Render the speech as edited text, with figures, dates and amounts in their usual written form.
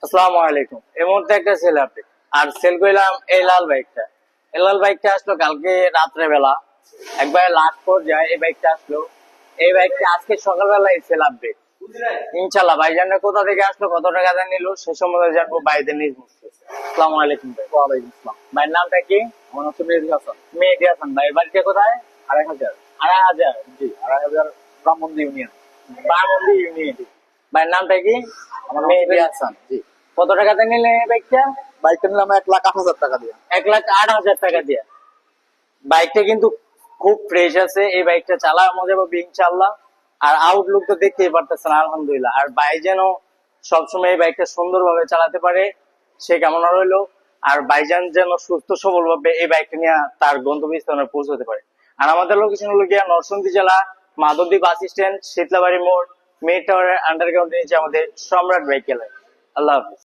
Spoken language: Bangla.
আসসালামু আলাইকুম। এই মুহূর্তে একটা সেল আপডেট আর সেল করলাম এই লাল বাইকটা। এই লাল বাইকটা আসলো কালকে রাত্রে বেলা, একবার লাস্ট পর্যায়ে এই বাইকটা আসলো। এই বাইকটা আজকে সকালবেলায় সেল আপডেট। ইনশাল্লাহ ভাইজানের কোথা থেকে আসলো, কত টাকা দিয়ে নিল, সে সম্বন্ধে জানবো ভাইদের নিজ মুখে। আসসালামু আলাইকুম ভাই। ওয়ালাইকুম আসসালাম। ভাইয়ের নামটা কি? আমার নাম হচ্ছে মেহেদী হাসান। মেহেদী হাসান ভাই। বাড়িতে কোথায়? 2,500। 2,500। জি, 2,500 ব্রাহ্মণদি ইউনিয়ন। বারমন্দি ইউনিয়ন। ভাইয়ের নামটা কি? আমার নাম হচ্ছে মেহেদী মেহেদী হাসান। হাসান। জি, কত টাকাতে নিলেন এই বাইকটা? বাইকটা নিলাম 1,08,000 টাকা দিয়ে। 1,08,000 টাকা দিয়ে। বাইকটা কিন্তু খুব ফ্রেশ আছে। এই বাইকটা চালা মজা পাবে ইনশাল্লাহ। আর আউটলুক তো দেখতেই পারতেছেন, আলহামদুলিল্লাহ। আর ভাই যেন সবসময় এই বাইকটা সুন্দরভাবে চালাতে পারে সে কামনা রইলো। আর ভাইজান যেন সুস্থ সবল ভাবে এই বাইকটা নিয়ে তার গন্তব্যস্থানে পৌঁছতে পারে। আর আমাদের লোকেশন হলো গিয়া নরসিংদী জেলা, মাধবদী বাস স্ট্যান্ড, শীতলাবাড়ি মোড়, মিড টাওয়ারের আন্ডারগ্রাউন্ড নিচে আমাদের সম্রাট বাইক গ্যালারি। আল্লাহ হাফিজ।